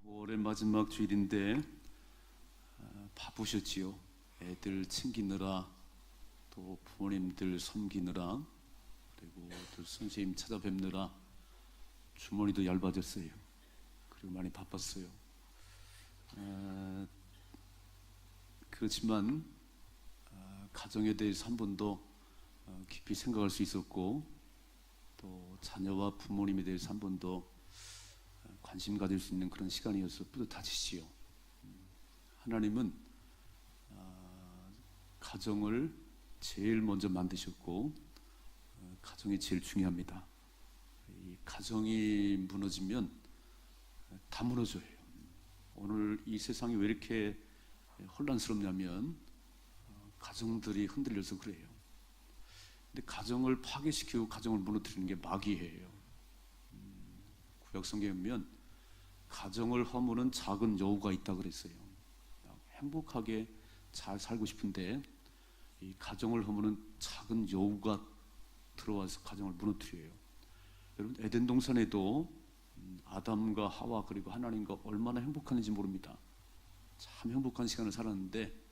5월의 마지막 주일인데 바쁘셨지요. 애들 챙기느라 또 부모님들 섬기느라 그리고 또 선생님 찾아뵙느라 주머니도 얇아졌어요. 그리고 많이 바빴어요. 그렇지만 가정에 대해서 한 번 더 깊이 생각할 수 있었고 또 자녀와 부모님에 대해서 한 번 더 관심 가질 수 있는 그런 시간이어서 뿌듯하시지요. 하나님은 가정을 제일 먼저 만드셨고 가정이 제일 중요합니다. 이 가정이 무너지면 다 무너져요. 오늘 이 세상이 왜 이렇게 혼란스럽냐면 가정들이 흔들려서 그래요. 근데 가정을 파괴시키고 가정을 무너뜨리는 게 마귀예요. 구약 성경에 보면 가정을 허무는 작은 여우가 있다 그랬어요. 행복하게 잘 살고 싶은데 이 가정을 허무는 작은 여우가 들어와서 가정을 무너뜨려요. 여러분 에덴 동산에도 아담과 하와 그리고 하나님과 얼마나 행복한지 모릅니다. 참 행복한 시간을 살았는데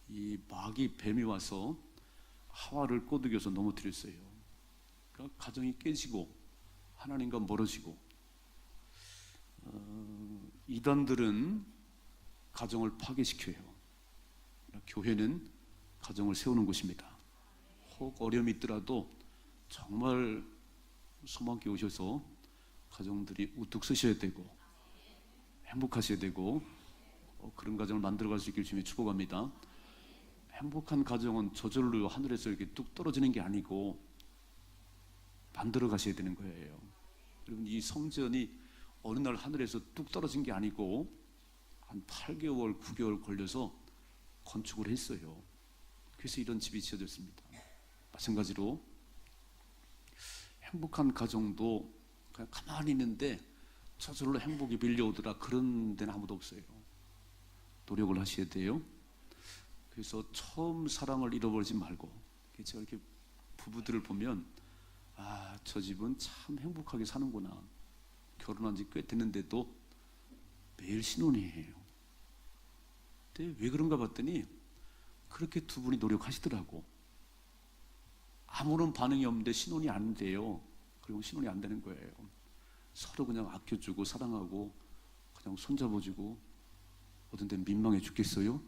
이 마귀 뱀이 와서 하와를 꼬드겨서 넘어뜨렸어요. 그러니까 가정이 깨지고 하나님과 멀어지고 이단들은 가정을 파괴시켜요. 교회는 가정을 세우는 곳입니다. 혹 어려움이 있더라도 정말 소망께 오셔서 가정들이 우뚝 서셔야 되고 행복하셔야 되고 그런 가정을 만들어갈 수 있길 주님의 축복합니다. 행복한 가정은 저절로 하늘에서 이렇게 뚝 떨어지는 게 아니고 만들어 가셔야 되는 거예요. 여러분 이 성전이 어느 날 하늘에서 뚝 떨어진 게 아니고 한 8개월, 9개월 걸려서 건축을 했어요. 그래서 이런 집이 지어졌습니다. 마찬가지로 행복한 가정도 그냥 가만히 있는데 저절로 행복이 밀려오더라 그런 데는 아무도 없어요. 노력을 하셔야 돼요. 그래서 처음 사랑을 잃어버리지 말고 제가 이렇게 부부들을 보면 저 집은 참 행복하게 사는구나. 결혼한 지 꽤 됐는데도 매일 신혼이에요. 근데 왜 그런가 봤더니 그렇게 두 분이 노력하시더라고. 아무런 반응이 없는데 신혼이 안 돼요. 그리고 신혼이 안 되는 거예요. 서로 그냥 아껴주고 사랑하고 그냥 손잡아주고 어떤 때는 민망해 죽겠어요.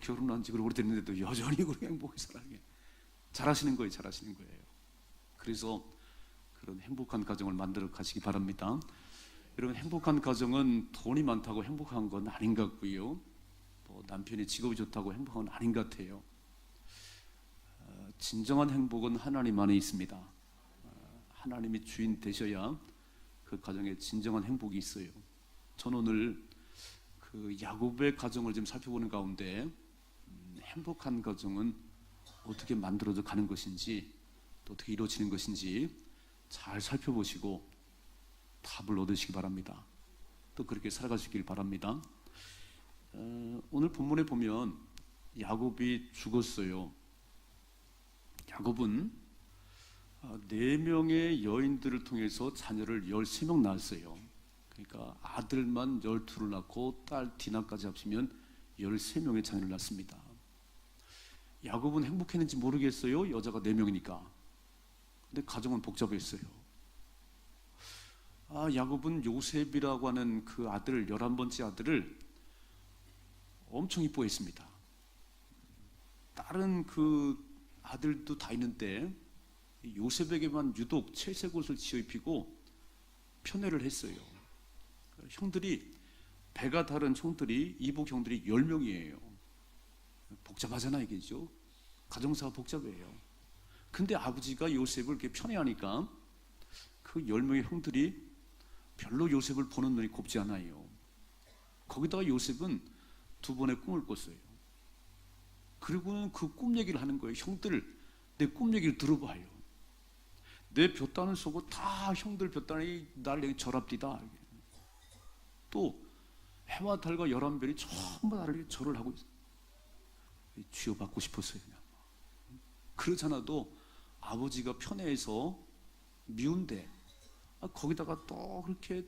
결혼한 지 그렇게 오래됐는데도 여전히 그렇게 행복하게 사랑해. 잘하시는 거예요. 잘하시는 거예요. 그래서 그런 행복한 가정을 만들어 가시기 바랍니다. 여러분 행복한 가정은 돈이 많다고 행복한 건 아닌 것 같고요. 남편이 직업이 좋다고 행복한 건 아닌 것 같아요. 진정한 행복은 하나님 안에 있습니다. 하나님이 주인 되셔야 그 가정에 진정한 행복이 있어요. 저는 오늘 그 야곱의 가정을 좀 살펴보는 가운데 행복한 가정은 어떻게 만들어져 가는 것인지 또 어떻게 이루어지는 것인지 잘 살펴보시고 답을 얻으시기 바랍니다. 또 그렇게 살아가시길 바랍니다. 오늘 본문에 보면 야곱이 죽었어요. 야곱은 4명의 여인들을 통해서 자녀를 13명 낳았어요. 그러니까 아들만 12를 낳고 딸 디나까지 합치면 13명의 자녀를 낳습니다. 야곱은 행복했는지 모르겠어요. 여자가 4명이니까. 근데 가정은 복잡했어요. 야곱은 요셉이라고 하는 그 아들 11번째 아들을 엄청 이뻐했습니다. 다른 그 아들도 다 있는데 요셉에게만 유독 채색 옷을 지어 입히고 편애를 했어요. 형들이 배가 다른 형들이 이복 형들이 10명이에요. 복잡하잖아 이게죠. 가정사가 복잡해요. 근데 아버지가 요셉을 이렇게 편애하니까 그 10명의 형들이 별로 요셉을 보는 눈이 곱지 않아요. 거기다가 요셉은 2번의 꿈을 꿨어요. 그리고는 그 꿈 얘기를 하는 거예요. 형들 내 꿈 얘기를 들어봐요. 내 볏단을 쏘고 다 형들 볏단이 나를 절합디다. 또 해와 달과 11별이 전부 나를 절을 하고 있어요. 쥐어받고 싶었어요. 그냥. 그러잖아도 아버지가 편애해서 미운데 거기다가 또 그렇게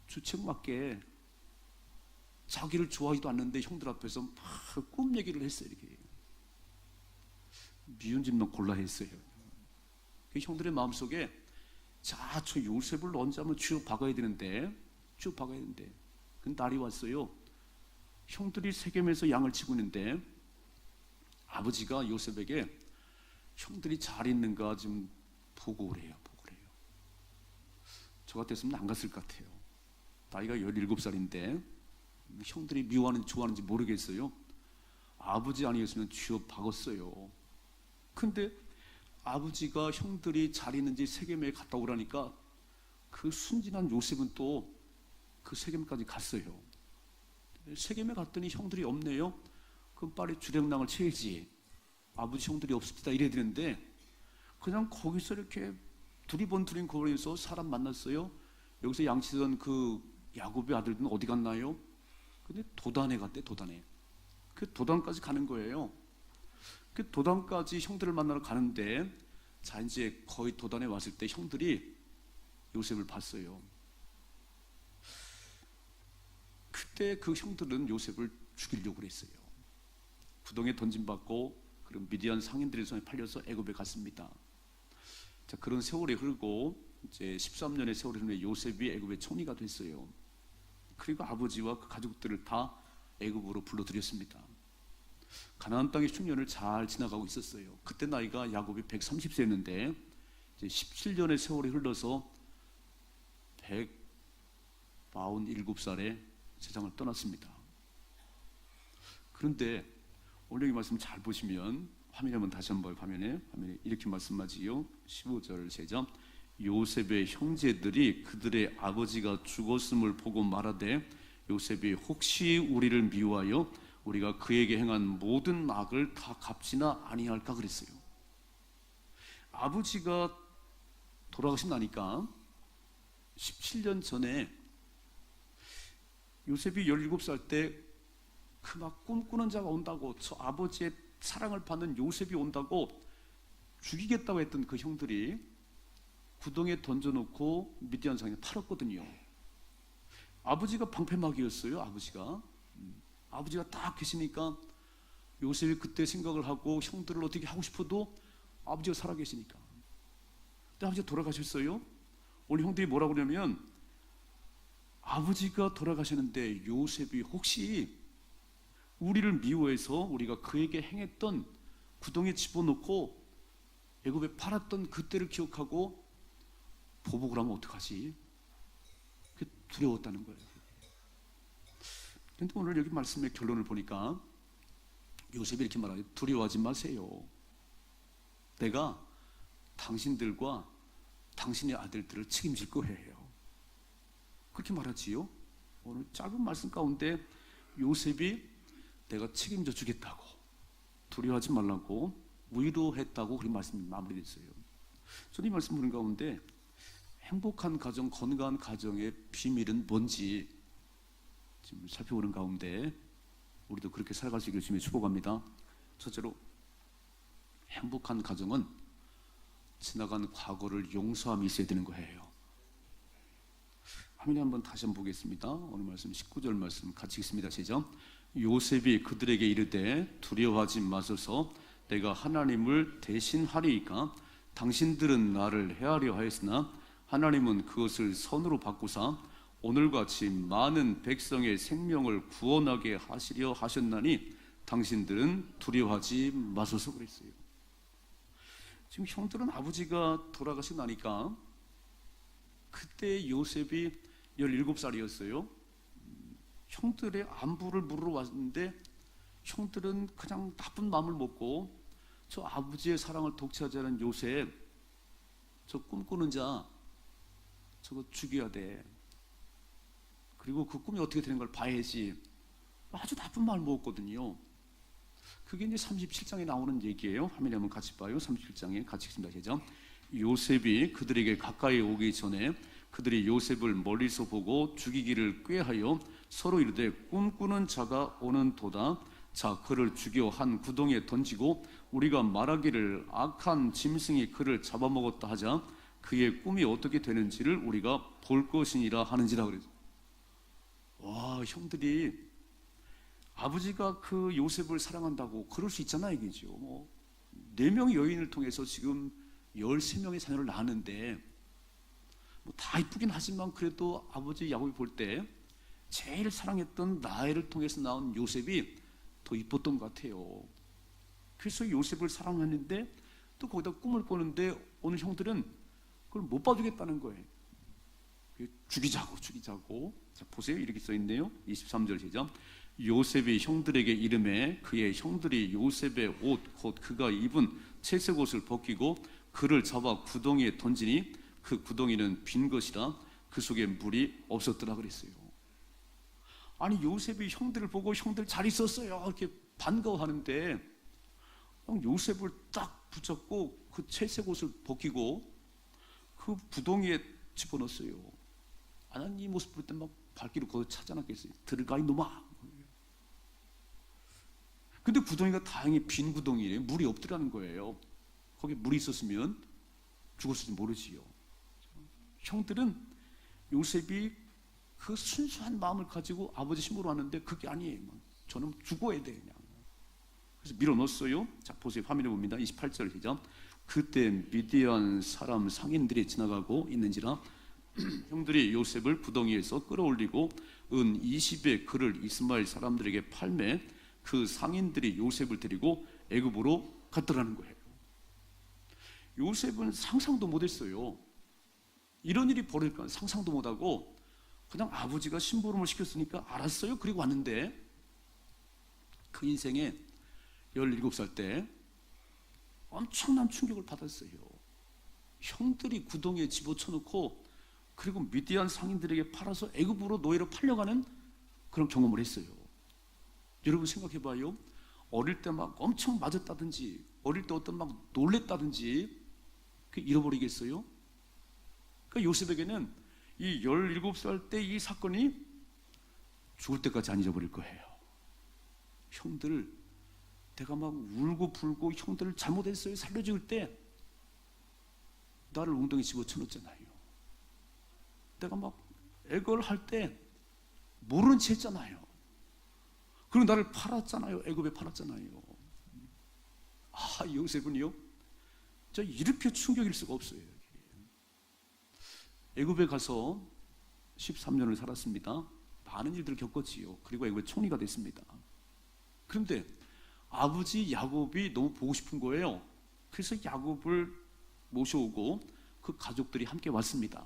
주책맞게 자기를 좋아하지도 않는데 형들 앞에서 막 꿈 얘기를 했어요. 이렇게 미운 집만 골라 했어요. 그 형들의 마음속에 자, 저 요셉을 언제 한번 쥐어 박아야 되는데 그 날이 왔어요. 형들이 세겜에서 양을 치고 있는데 아버지가 요셉에게 형들이 잘 있는가 좀 보고 오래요. 저 같았으면 안 갔을 것 같아요. 나이가 17살인데 형들이 미워하는지 좋아하는지 모르겠어요. 아버지 아니었으면 쥐어 박았어요. 근데 아버지가 형들이 잘 있는지 세겜에 갔다 오라니까 그 순진한 요셉은 또 그 세겜까지 갔어요. 세겜에 갔더니 형들이 없네요. 그럼 빨리 주랭랑을 쳐야지. 아버지 형들이 없읍시다 이래야 되는데 그냥 거기서 이렇게 두리번 거리에서 사람 만났어요. 여기서 양치던 그 야곱의 아들들은 어디 갔나요? 근데 도단에 갔대. 도단에. 그 도단까지 가는 거예요. 그 도단까지 형들을 만나러 가는데 자 이제 거의 도단에 왔을 때 형들이 요셉을 봤어요. 그때 그 형들은 요셉을 죽이려고 그랬어요. 구덩이에 던짐받고 그런 미디안 상인들의 손에 팔려서 애굽에 갔습니다. 자, 그런 세월이 흐르고 이제 13년의 세월이 흐르면 요셉이 애굽의 총리가 됐어요. 그리고 아버지와 그 가족들을 다 애굽으로 불러들였습니다. 가나안 땅의 흉년을 잘 지나가고 있었어요. 그때 나이가 야곱이 130세였는데 이제 17년의 세월이 흘러서 147살에 세상을 떠났습니다. 그런데 오늘 이 말씀 잘 보시면 화면에 한번 다시 한번 화면에 이렇게 말씀하지요. 15절 세점 요셉의 형제들이 그들의 아버지가 죽었음을 보고 말하되 요셉이 혹시 우리를 미워하여 우리가 그에게 행한 모든 악을 다 갚지나 아니할까 그랬어요. 아버지가 돌아가신 나니까 17년 전에 요셉이 17살 때 그 막 꿈꾸는 자가 온다고 저 아버지의 사랑을 받는 요셉이 온다고 죽이겠다고 했던 그 형들이 구덩이에 던져놓고 미디안 상에 팔았거든요. 아버지가 방패막이었어요. 아버지가 딱 계시니까 요셉이 그때 생각을 하고 형들을 어떻게 하고 싶어도 아버지가 살아계시니까. 근데 아버지가 돌아가셨어요. 오늘 형들이 뭐라고 그러냐면 아버지가 돌아가셨는데 요셉이 혹시 우리를 미워해서 우리가 그에게 행했던 구덩이에 집어넣고 애굽에 팔았던 그때를 기억하고 보복을 하면 어떡하지? 그게 두려웠다는 거예요. 그런데 오늘 여기 말씀의 결론을 보니까 요셉이 이렇게 말하죠. 두려워하지 마세요. 내가 당신들과 당신의 아들들을 책임질 거예요. 그렇게 말하지요. 오늘 짧은 말씀 가운데 요셉이 내가 책임져 주겠다고 두려워하지 말라고 위로했다고 그런 말씀이 마무리됐어요. 저는 이 말씀 보는 가운데 행복한 가정, 건강한 가정의 비밀은 뭔지 지금 살펴보는 가운데 우리도 그렇게 살아갈 수 있기를 주님의 축복합니다. 첫째로 행복한 가정은 지나간 과거를 용서함이 있어야 되는 거예요. 화면에 한번 다시 한번 보겠습니다. 오늘 말씀 19절 말씀 같이 읽습니다. 시작. 요셉이 그들에게 이르되 두려워하지 마소서 내가 하나님을 대신하리이까 당신들은 나를 해하려 하였으나 하나님은 그것을 선으로 바꾸사 오늘같이 많은 백성의 생명을 구원하게 하시려 하셨나니 당신들은 두려워하지 마소서 그랬어요. 지금 형들은 아버지가 돌아가시고 나니까 그때 요셉이 17살이었어요. 형들의 안부를 물으러 왔는데 형들은 그냥 나쁜 마음을 먹고 저 아버지의 사랑을 독차지 않은 요셉, 저 꿈꾸는 자 저거 죽여야 돼. 그리고 그 꿈이 어떻게 되는 걸 봐야지. 아주 나쁜 마음을 먹었거든요. 그게 이제 37장에 나오는 얘기예요. 화면에 한번 같이 봐요. 37장에 같이 읽습니다. 시작. 요셉이 그들에게 가까이 오기 전에 그들이 요셉을 멀리서 보고 죽이기를 꾀하여 서로 이르되 꿈꾸는 자가 오는 도다. 자 그를 죽여 한 구덩이에 던지고 우리가 말하기를 악한 짐승이 그를 잡아먹었다 하자 그의 꿈이 어떻게 되는지를 우리가 볼 것이니라 하는지라 그랬어요. 형들이 아버지가 그 요셉을 사랑한다고 그럴 수 있잖아 이거죠. 뭐 4명의 여인을 통해서 지금 13명의 자녀를 낳았는데 뭐 다 이쁘긴 하지만 그래도 아버지 야곱이 볼 때 제일 사랑했던 라헬을 통해서 나온 요셉이 더 이뻤던 것 같아요. 그래서 요셉을 사랑하는데 또 거기다 꿈을 꾸는데 오늘 형들은 그걸 못 봐주겠다는 거예요. 죽이자고. 자, 보세요. 이렇게 써 있네요. 23절 시작. 요셉이 형들에게 이름해 그의 형들이 요셉의 옷 곧 그가 입은 채색 옷을 벗기고 그를 잡아 구덩이에 던지니 그 구덩이는 빈 것이라 그 속에 물이 없었더라 그랬어요. 아니 요셉이 형들을 보고 형들 잘 있었어요 이렇게 반가워하는데 요셉을 딱 붙잡고 그 채색 옷을 벗기고 그 구덩이에 집어넣었어요. 하나님 이 모습 볼 때 막 발길을 거기 차지 않았겠어요. 들어가 이놈아. 근데 구덩이가 다행히 빈 구덩이에 물이 없더라는 거예요. 거기 물이 있었으면 죽었을지 모르지요. 형들은 요셉이 그 순수한 마음을 가지고 아버지 심으러 왔는데 그게 아니에요. 저는 죽어야 돼 그냥. 그래서 밀어넣었어요. 자 보세요. 화면에 봅니다. 28절 시작. 그때 미디안 사람 상인들이 지나가고 있는지라 형들이 요셉을 구덩이에서 끌어올리고 은 20의 그를 이스마엘 사람들에게 팔매 그 상인들이 요셉을 데리고 애굽으로 갔더라는 거예요. 요셉은 상상도 못했어요. 이런 일이 벌어질 건 상상도 못하고 그냥 아버지가 심부름을 시켰으니까 알았어요. 그리고 왔는데 그 인생에 17살 때 엄청난 충격을 받았어요. 형들이 구덩이에 집어쳐놓고 그리고 미디안 상인들에게 팔아서 애굽으로 노예로 팔려가는 그런 경험을 했어요. 여러분 생각해봐요. 어릴 때 막 엄청 맞았다든지 어릴 때 어떤 막 놀랬다든지 잃어버리겠어요? 그러니까 요셉에게는 이 17살 때 이 사건이 죽을 때까지 안 잊어버릴 거예요. 형들 내가 막 울고 불고 형들을 잘못했어요. 살려줄 때 나를 웅덩이 집어쳐넣었잖아요. 내가 막 애걸 할 때 모르는 채 했잖아요. 그리고 나를 팔았잖아요. 애굽에 팔았잖아요. 아 요셉은요 저 이렇게 충격일 수가 없어요. 애굽에 가서 13년을 살았습니다. 많은 일들을 겪었지요. 그리고 애굽의 총리가 됐습니다. 그런데 아버지 야곱이 너무 보고 싶은 거예요. 그래서 야곱을 모셔오고 그 가족들이 함께 왔습니다.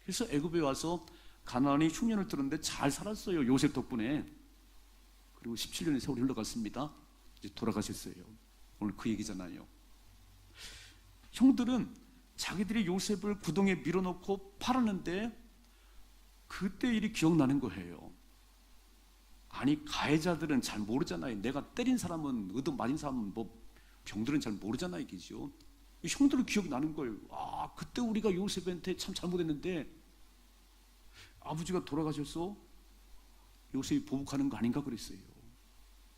그래서 애굽에 와서 가나안이 흉년을 들었는데 잘 살았어요. 요셉 덕분에. 그리고 17년의 세월이 흘러갔습니다. 이제 돌아가셨어요. 오늘 그 얘기잖아요. 형들은 자기들이 요셉을 구덩이에 밀어넣고 팔았는데 그때 일이 기억나는 거예요. 아니 가해자들은 잘 모르잖아요. 내가 때린 사람은 의도 맞은 사람은 뭐 병들은 잘 모르잖아요. 이게죠. 형들은 기억이 나는 거예요. 아 그때 우리가 요셉한테 참 잘못했는데 아버지가 돌아가셔서 요셉이 보복하는 거 아닌가 그랬어요.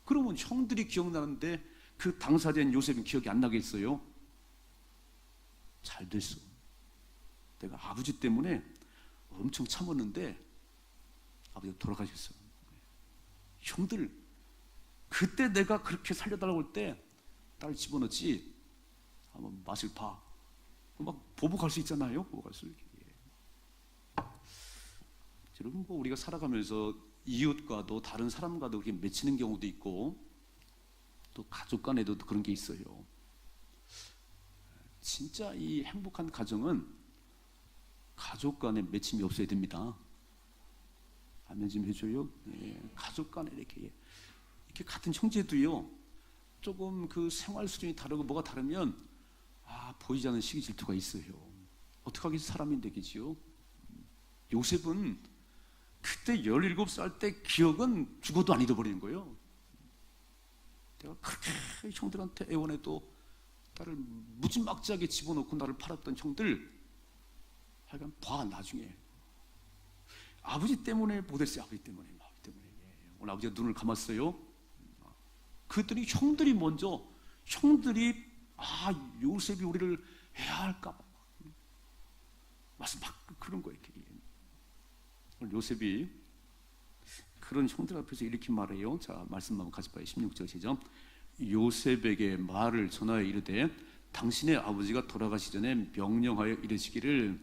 그러면 형들이 기억나는데 그 당사자인 요셉은 기억이 안 나겠어요? 잘 됐어. 내가 아버지 때문에 엄청 참았는데 아버지가 돌아가셨어. 형들 그때 내가 그렇게 살려달라고 할 때 딸 집어넣지 한번 맛을 봐. 막 보복할 수 있잖아요. 보복할 수 있게. 여러분 뭐 우리가 살아가면서 이웃과도 다른 사람과도 그렇게 맺히는 경우도 있고 또 가족 간에도 그런 게 있어요. 진짜 이 행복한 가정은 가족 간에 맺힘이 없어야 됩니다. 아멘 좀 해줘요. 예, 가족 간에 이렇게 같은 형제도요. 조금 그 생활 수준이 다르고 뭐가 다르면 보이지 않는 시기 질투가 있어요. 어떻게 하겠어 사람인데 그지요. 요셉은 그때 17살 때 기억은 죽어도 안 잊어버리는 거예요. 내가 그렇게 형들한테 애원해도 나를 무지막지하게 집어넣고 나를 팔았던 형들 하여간 봐 나중에 아버지 때문에 못했어요. 아버지 때문에. 오늘 아버지가 눈을 감았어요. 그랬더니 형들이 먼저 요셉이 우리를 해야 할까 봐 말씀 막 그런 거예요. 오늘 요셉이 그런 형들 앞에서 이렇게 말해요. 자, 말씀 한번 같이 봐요. 16절 시작. 요셉에게 말을 전하여 이르되 당신의 아버지가 돌아가시 전에 명령하여 이르시기를.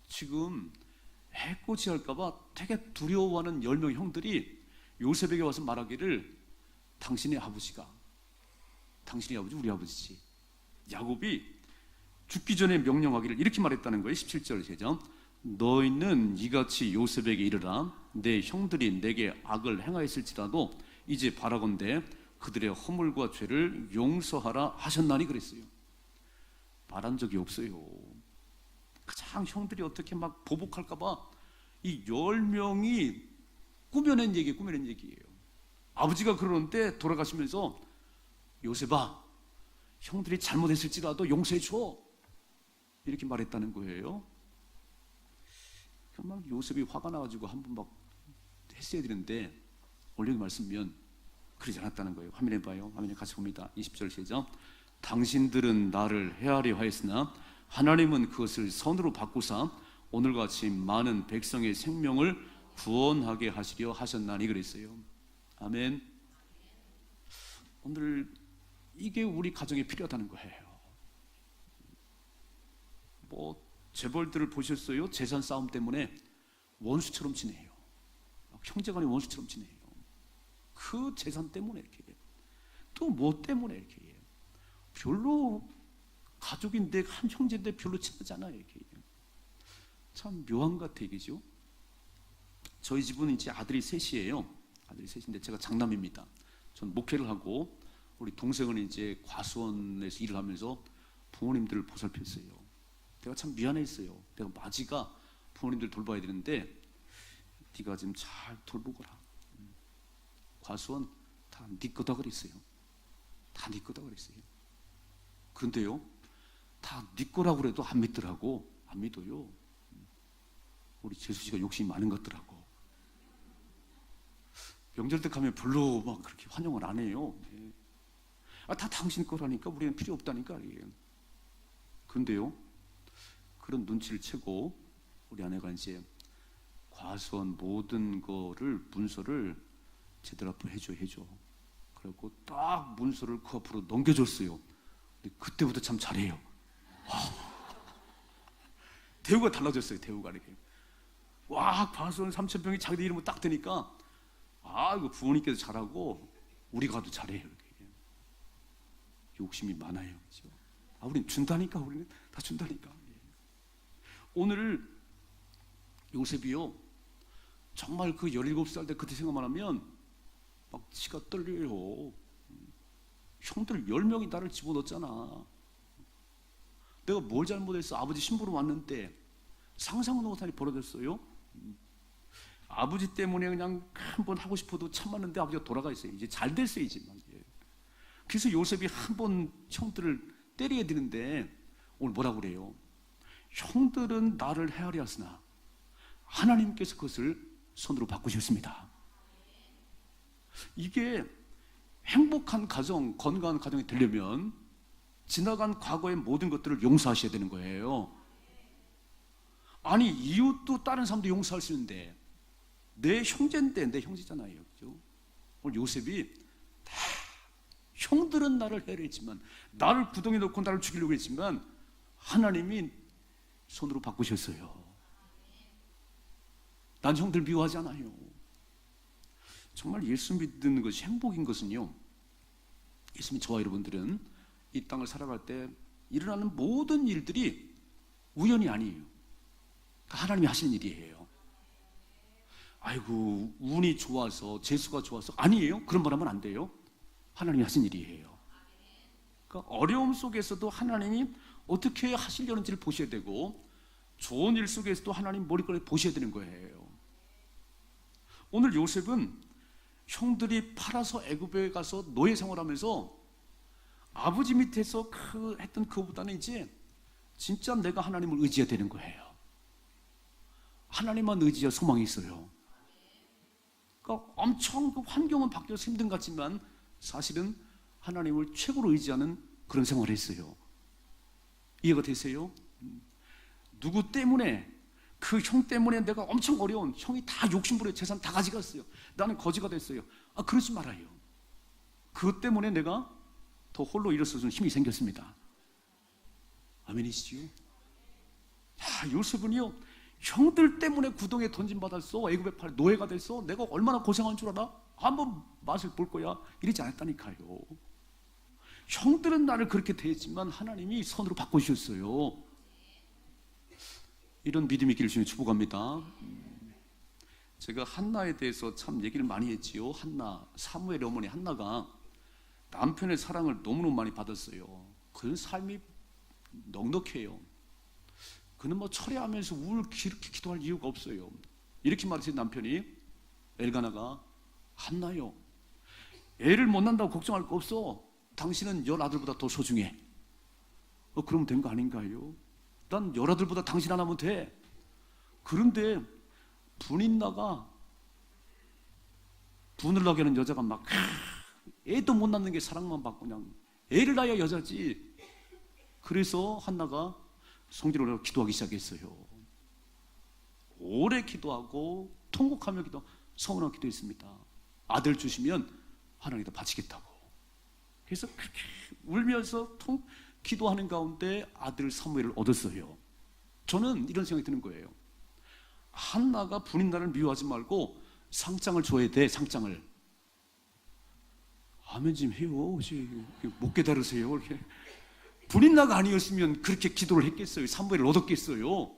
지금 해코지 할까봐 되게 두려워하는 10명 형들이 요셉에게 와서 말하기를, 당신의 아버지가, 당신의 아버지 우리 아버지지, 야곱이 죽기 전에 명령하기를 이렇게 말했다는 거예요. 17절 시작. 너희는 이같이 요셉에게 이르라. 내 형들이 내게 악을 행하였을지라도 이제 바라건대 그들의 허물과 죄를 용서하라 하셨나니 그랬어요. 말한 적이 없어요. 가장 형들이 어떻게 막 보복할까봐 이 10명이 꾸며낸 얘기예요. 아버지가 그러는데 돌아가시면서 요셉아, 형들이 잘못했을지라도 용서해줘, 이렇게 말했다는 거예요. 막 요셉이 화가 나가지고 한번 막 했어야 되는데 오늘 여기 말씀면 그러지 않았다는 거예요. 화면에 봐요. 화면에 같이 봅니다. 20절 시작. 당신들은 나를 헤아려 하였으나 하나님은 그것을 선으로 바꾸사 오늘같이 많은 백성의 생명을 구원하게 하시려 하셨나니 그랬어요. 아멘. 오늘 이게 우리 가정에 필요하다는 거예요. 뭐 재벌들을 보셨어요? 재산 싸움 때문에 원수처럼 지내요. 형제간의 원수처럼 지내요. 그 재산 때문에 이렇게, 또 뭐 때문에 이렇게, 별로 가족인데 한 형제인데 별로 친하잖아요. 이렇게 참 묘한 것 같아 이게죠. 저희 집은 이제 아들이 셋이에요. 아들이 셋인데 제가 장남입니다. 전 목회를 하고 우리 동생은 이제 과수원에서 일을 하면서 부모님들을 보살폈어요. 내가 참 미안했어요. 내가 마지가 부모님들 돌봐야 되는데 네가 좀 잘 돌보거라. 과수원 다 네 거다 그랬어요. 다 네 거다 그랬어요. 그런데요, 다 네 거라고 그래도 안 믿더라고. 안 믿어요. 우리 재수 씨가 욕심이 많은 것 같더라고. 명절 때 가면 별로 막 그렇게 환영을 안 해요. 다 당신 거라니까, 우리는 필요 없다니까. 그런데요, 그런 눈치를 채고 우리 아내가 이제 과수원 모든 거를 문서를 제들 앞으로 해줘. 그래갖고 딱 문서를 그 앞으로 넘겨줬어요. 근데 그때부터 참 잘해요. 대우가 달라졌어요. 대우가 이렇게. 와, 과수원 3,000평이 자기들 이름으로 딱 되니까, 이거 부모님께서 잘하고 우리가 더 잘해요. 이렇게. 욕심이 많아요. 그렇죠? 우리는 준다니까. 우리는 다 준다니까. 오늘 요셉이요, 정말 그 17살 때 그때 생각만 하면 막 치가 떨려요. 형들 10명이 나를 집어넣었잖아. 내가 뭘 잘못했어? 아버지 심부름 왔는데 상상도 못한 일이 벌어졌어요. 아버지 때문에 그냥 한번 하고 싶어도 참았는데 아버지가 돌아가 있어요. 이제 잘 됐어요. 이제. 그래서 요셉이 한번 형들을 때려야 되는데 오늘 뭐라고 그래요? 형들은 나를 헤아려 하으나 하나님께서 그것을 손으로 바꾸셨습니다. 이게 행복한 가정, 건강한 가정이 되려면 지나간 과거의 모든 것들을 용서하셔야 되는 거예요. 아니, 이웃도 다른 사람도 용서할 수 있는데 내 형제인데, 내 형제잖아요. 그죠? 오늘 요셉이 다 형들은 나를 헤아렸지만, 나를 구덩이에 넣고 나를 죽이려고 했지만 하나님이 손으로 바꾸셨어요. 난 형들 미워하지 않아요. 정말 예수 믿는 것이 행복인 것은요, 예수 믿는 저와 여러분들은 이 땅을 살아갈 때 일어나는 모든 일들이 우연이 아니에요. 하나님이 하시는 일이에요. 아이고, 운이 좋아서, 재수가 좋아서, 아니에요. 그런 말 하면 안 돼요. 하나님이 하신 일이에요. 그러니까 어려움 속에서도 하나님이 어떻게 하시려는지를 보셔야 되고, 좋은 일 속에서도 하나님 머리까지 보셔야 되는 거예요. 오늘 요셉은 형들이 팔아서 애굽에 가서 노예 생활하면서 아버지 밑에서 했던 그거보다는 이제 진짜 내가 하나님을 의지해야 되는 거예요. 하나님만 의지할 소망이 있어요. 그러니까 엄청 그 환경은 바뀌어서 힘든 것 같지만 사실은 하나님을 최고로 의지하는 그런 생활을 했어요. 이해가 되세요? 누구 때문에 그 형 때문에 내가 엄청 어려운, 형이 다 욕심부려 재산 다 가져갔어요. 나는 거지가 됐어요. 그러지 말아요. 그것 때문에 내가 더 홀로 일어서는 힘이 생겼습니다. 아멘이시지요? 요셉은요, 형들 때문에 구덩이에 던짐받았어. 애굽에 팔 노예가 됐어. 내가 얼마나 고생한 줄 알아? 한번 맛을 볼 거야. 이러지 않았다니까요. 형들은 나를 그렇게 대했지만 하나님이 선으로 바꾸셨어요. 이런 믿음이 있기를 주님 축복합니다. 제가 한나에 대해서 참 얘기를 많이 했지요. 한나, 사무엘의 어머니 한나가 남편의 사랑을 너무너무 많이 받았어요. 그 삶이 넉넉해요. 그는 뭐 철회하면서 이렇게 기도할 이유가 없어요. 이렇게 말했어요. 남편이, 엘가나가, 한나요, 애를 못 낳는다고 걱정할 거 없어. 당신은 10아들보다 더 소중해. 그러면 된 거 아닌가요? 난 10아들보다 당신 하나면 돼. 그런데 분인나가, 분을 나게 하는 여자가 막 애도 못 낳는 게 사랑만 받고 그냥 애를 낳아야 여자지. 그래서 한나가 성전으로 기도하기 시작했어요. 오래 기도하고 통곡하며 서운하게 기도했습니다. 아들 주시면 하나님께 바치겠다고. 그래서 그렇게 울면서 기도하는 가운데 아들 사무엘을 얻었어요. 저는 이런 생각이 드는 거예요. 한나가 분인나를 미워하지 말고 상장을 줘야 돼. 상장을. 아멘 좀 해요. 못 깨달으세요. 이렇게. 분인나가 아니었으면 그렇게 기도를 했겠어요? 사무엘을 얻었겠어요?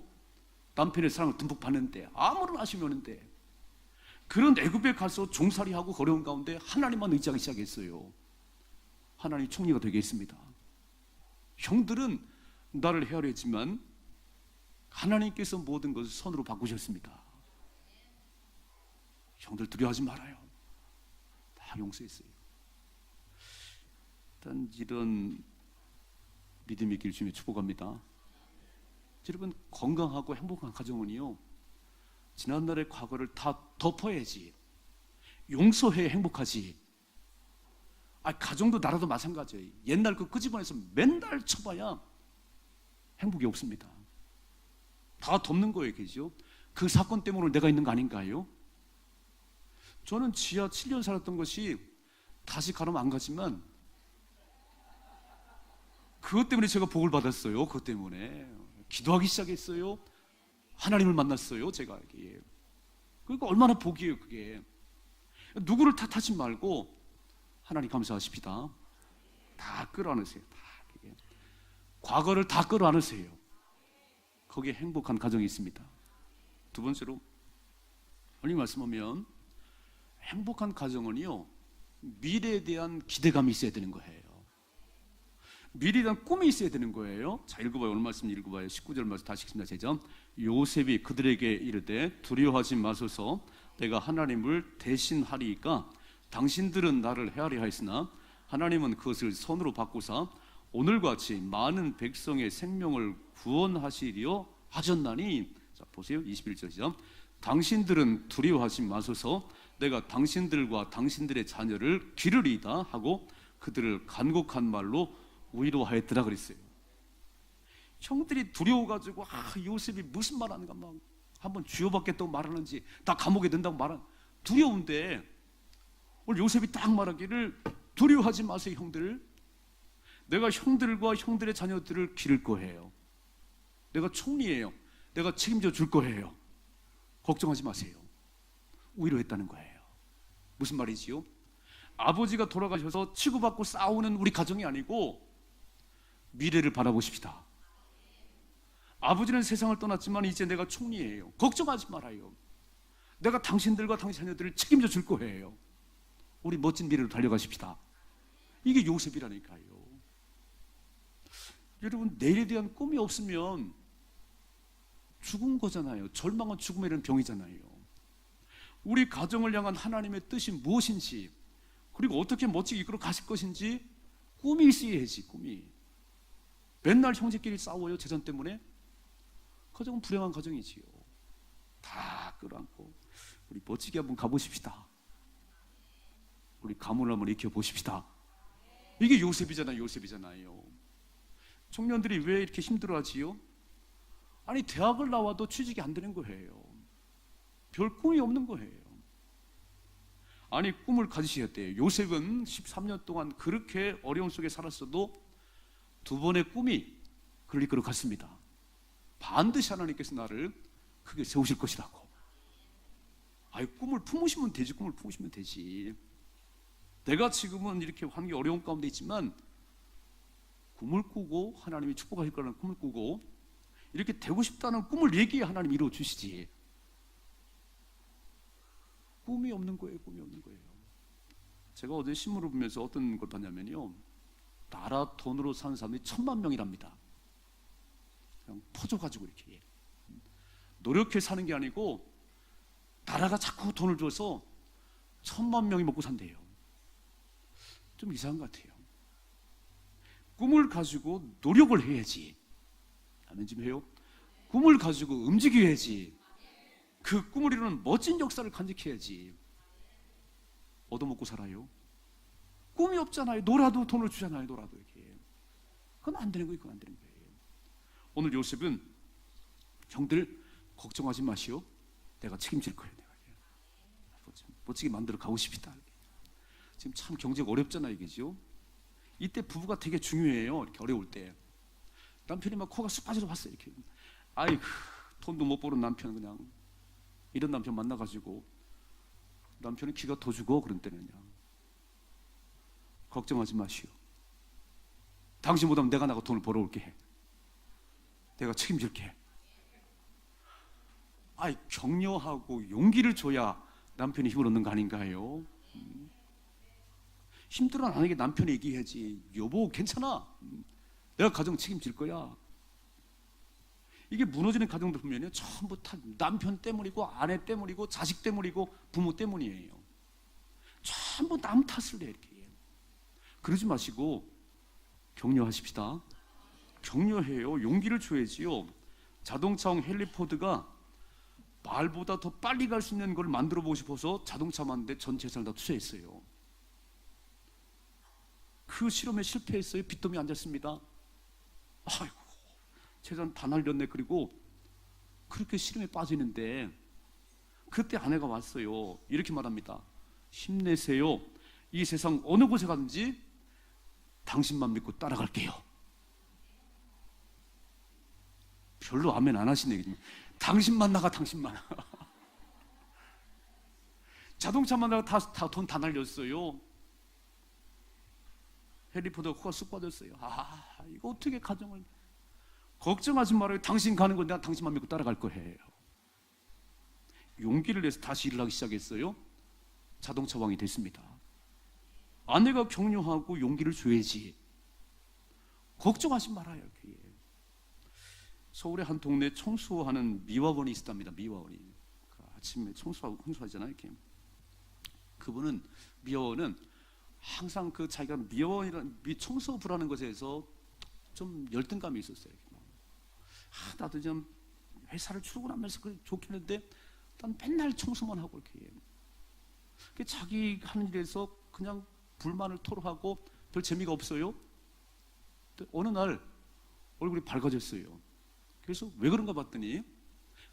남편의 사랑을 듬뿍 받는데, 아무런 아쉬움이 없는데. 그런 애굽에 가서 종살이하고 어려운 가운데 하나님만 의지하기 시작했어요. 하나님 총리가 되겠습니다. 형들은 나를 헤아려 했지만 하나님께서 모든 것을 선으로 바꾸셨습니다. 형들 두려워하지 말아요. 다 용서했어요. 일단 이런 믿음이 있기를 주님의 축복합니다. 여러분, 건강하고 행복한 가정은요, 지난날의 과거를 다 덮어야지, 용서해 행복하지. 가정도 나라도 마찬가지예요. 옛날 그 끄집어내서 맨날 쳐봐야 행복이 없습니다. 다 덮는 거예요. 그죠? 그 사건 때문에 내가 있는 거 아닌가요? 저는 지하 7년 살았던 것이 다시 가려면 안 가지만 그것 때문에 제가 복을 받았어요. 그것 때문에 기도하기 시작했어요. 하나님을 만났어요. 제가. 그러니까 얼마나 복이에요. 그게. 누구를 탓하지 말고 하나님 감사하십시다. 다 끌어안으세요. 다. 과거를 다 끌어안으세요. 거기에 행복한 가정이 있습니다. 두 번째로, 하나님 말씀하면 행복한 가정은요, 미래에 대한 기대감이 있어야 되는 거예요. 미래에 대한 꿈이 있어야 되는 거예요. 자, 읽어봐요. 오늘 말씀 읽어봐요. 19절 말씀 다시 읽습니다. 제자, 요셉이 그들에게 이르되 두려워하지 마소서, 내가 하나님을 대신하리이까 당신들은 나를 헤아려 하였으나 하나님은 그것을 선으로 바꾸사 오늘과 같이 많은 백성의 생명을 구원하시려 하셨나니. 자, 보세요. 21절이죠. 당신들은 두려워하지 마소서, 내가 당신들과 당신들의 자녀를 기르리이다 하고 그들을 간곡한 말로 위로하였더라 그랬어요. 형들이 두려워가지고 요셉이 무슨 말하는가 막 한번 죽여받겠다고 말하는지, 다 감옥에 든다고 말하는, 두려운데 오늘 요셉이 딱 말하기를 두려워하지 마세요 형들. 내가 형들과 형들의 자녀들을 기를 거예요. 내가 총리예요. 내가 책임져 줄 거예요. 걱정하지 마세요. 위로했다는 거예요. 무슨 말이지요? 아버지가 돌아가셔서 치고받고 싸우는 우리 가정이 아니고 미래를 바라보십시다. 아버지는 세상을 떠났지만 이제 내가 총리예요. 걱정하지 말아요. 내가 당신들과 당신 자녀들을 책임져 줄 거예요. 우리 멋진 미래로 달려가십시다. 이게 요셉이라니까요. 여러분, 내일에 대한 꿈이 없으면 죽은 거잖아요. 절망은 죽음에 이르는 병이잖아요. 우리 가정을 향한 하나님의 뜻이 무엇인지, 그리고 어떻게 멋지게 이끌어 가실 것인지 꿈이 있어야지. 꿈이. 맨날 형제끼리 싸워요. 재산 때문에. 가정은 불행한 가정이지요. 다 끌어안고 우리 멋지게 한번 가보십시다. 우리 가문을 한번 익혀보십시다. 이게 요셉이잖아요. 요셉이잖아요. 청년들이 왜 이렇게 힘들어하지요? 아니 대학을 나와도 취직이 안 되는 거예요. 별 꿈이 없는 거예요. 아니 꿈을 가지셔야 돼요. 요셉은 13년 동안 그렇게 어려움 속에 살았어도 두 번의 꿈이 그를 이끌어 갔습니다. 반드시 하나님께서 나를 크게 세우실 것이라고. 아이 꿈을 품으시면 되지. 꿈을 품으시면 되지. 내가 지금은 이렇게 환경이 어려운 가운데 있지만 꿈을 꾸고 하나님이 축복하실 거라는 꿈을 꾸고 이렇게 되고 싶다는 꿈을 얘기해 하나님 이루어 주시지. 꿈이 없는 거예요. 꿈이 없는 거예요. 제가 어제 신문을 보면서 어떤 걸 봤냐면요, 나라 돈으로 사는 사람이 1000만 명이랍니다. 그냥 퍼져가지고 이렇게 노력해 사는 게 아니고 나라가 자꾸 돈을 줘서 1000만 명이 먹고 산대요. 좀 이상한 것 같아요. 꿈을 가지고 노력을 해야지. 아멘 좀 해요. 꿈을 가지고 움직여야지. 그 꿈을 이루는 멋진 역사를 간직해야지. 얻어먹고 살아요? 꿈이 없잖아요. 놀아도 돈을 주잖아요. 놀아도 이렇게. 그건 안 되는 거예요. 그건 안 되는 거예요. 오늘 요셉은 형들 걱정하지 마시오. 내가 책임질 거예요. 내가 멋지게 만들어 가고 싶다. 지금 참 경제가 어렵잖아요, 이게죠. 이때 부부가 되게 중요해요. 이렇게 어려울 때 남편이 막 코가 쑥 빠져서 왔어요. 이렇게 아이고 돈도 못 버는 남편 그냥 이런 남편 만나가지고 남편이 기가 더 죽어. 그런 때는 그냥 걱정하지 마시오. 당신 못하면 내가 나가 돈을 벌어올게 해. 내가 책임질게. 아이 격려하고 용기를 줘야 남편이 힘을 얻는 거 아닌가요? 힘들어 안 하게 남편이 얘기해야지. 여보 괜찮아. 내가 가정 책임질 거야. 이게 무너지는 가정들 보면요 전부 다 남편 때문이고 아내 때문이고 자식 때문이고 부모 때문이에요. 전부 남 탓을 해 이렇게. 그러지 마시고 격려하십시다. 격려해요. 용기를 줘야지요. 자동차왕 헨리 포드가 말보다 더 빨리 갈 수 있는 걸 만들어 보고 싶어서 자동차 만드는데 전 재산을 다 투자했어요. 그 실험에 실패했어요. 빚더미 앉았습니다. 아이고 재산 다 날렸네. 그리고 그렇게 실험에 빠지는데 그때 아내가 왔어요. 이렇게 말합니다. 힘내세요. 이 세상 어느 곳에 가든지 당신만 믿고 따라갈게요. 별로 아멘 안 하시네. 당신만 나가. 당신만. 자동차만 나가 다 돈 다 날렸어요. 해리포터가 코가 쑥 빠졌어요. 이거 어떻게 가정을. 걱정하지 말아요. 당신 가는 건 내가 당신만 믿고 따라갈 거예요. 용기를 내서 다시 일을 하기 시작했어요. 자동차 왕이 됐습니다. 아내가 격려하고 용기를 줘야지. 걱정하지 말아요. 서울의 한 동네 청소하는 미화원이 있었답니다. 미화원이 아침에 청소하잖아요. 이렇게. 그분은 미화원은 항상 그 자기가 미화원이라는 청소부라는 것에서 좀 열등감이 있었어요. 나도 좀 회사를 출근하면서 좋겠는데 난 맨날 청소만 하고 이렇게 자기 하는 일에서 그냥 불만을 토로하고 별 재미가 없어요. 어느 날 얼굴이 밝아졌어요. 그래서 왜 그런가 봤더니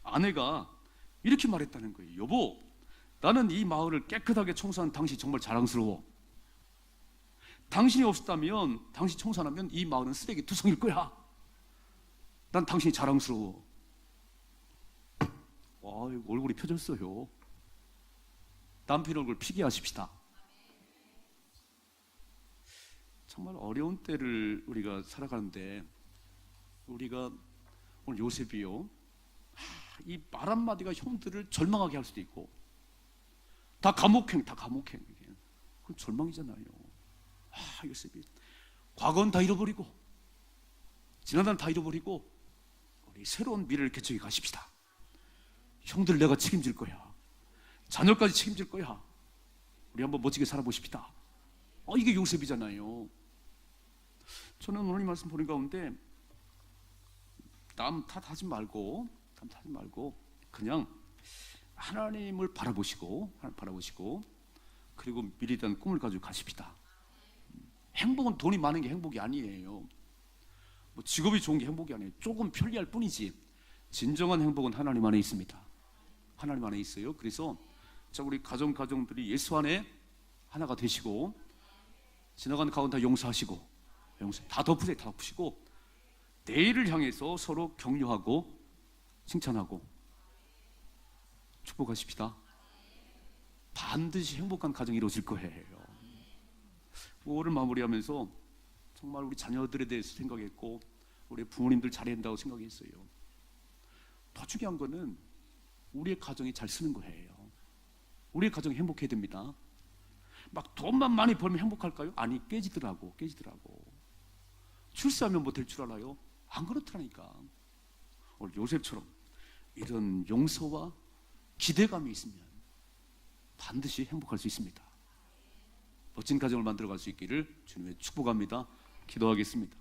아내가 이렇게 말했다는 거예요. 여보, 나는 이 마을을 깨끗하게 청소한 당신이 정말 자랑스러워. 당신이 없었다면, 당신 청소 안 하면 이 마을은 쓰레기 투성일 거야. 난 당신이 자랑스러워. 얼굴이 펴졌어요. 남편 얼굴 피게 하십시다. 정말 어려운 때를 우리가 살아가는데 우리가 오늘 요셉이요, 이 말 한마디가 형들을 절망하게 할 수도 있고 다 감옥행. 그건 절망이잖아요. 요셉이 과거는 다 잃어버리고 지난날 다 잃어버리고 우리 새로운 미래를 개척해 가십시다. 형들 내가 책임질 거야. 자녀까지 책임질 거야. 우리 한번 멋지게 살아보십시다. 이게 요셉이잖아요. 저는 오늘 이 말씀 보는 가운데 남 탓하지 말고 그냥 하나님을 바라보시고 그리고 미래에 대한 꿈을 가지고 가십시다. 행복은 돈이 많은 게 행복이 아니에요. 직업이 좋은 게 행복이 아니에요. 조금 편리할 뿐이지 진정한 행복은 하나님 안에 있습니다. 하나님 안에 있어요. 그래서 자, 우리 가정들이 예수 안에 하나가 되시고, 지나가는 가운데 다 용서하시고, 다 덮으시고 내일을 향해서 서로 격려하고 칭찬하고 축복하십시다. 반드시 행복한 가정이 이루어질 거예요. 오늘 마무리하면서 정말 우리 자녀들에 대해서 생각했고, 우리 부모님들 잘해야 된다고 생각했어요. 더 중요한 거는 우리의 가정이 잘 쓰는 거예요. 우리의 가정이 행복해야 됩니다. 막 돈만 많이 벌면 행복할까요? 아니, 깨지더라고. 출세하면 뭐 될 줄 알아요? 안 그렇더라니까. 오늘 요셉처럼 이런 용서와 기대감이 있으면 반드시 행복할 수 있습니다. 멋진 가정을 만들어갈 수 있기를 주님의 축복합니다. 기도하겠습니다.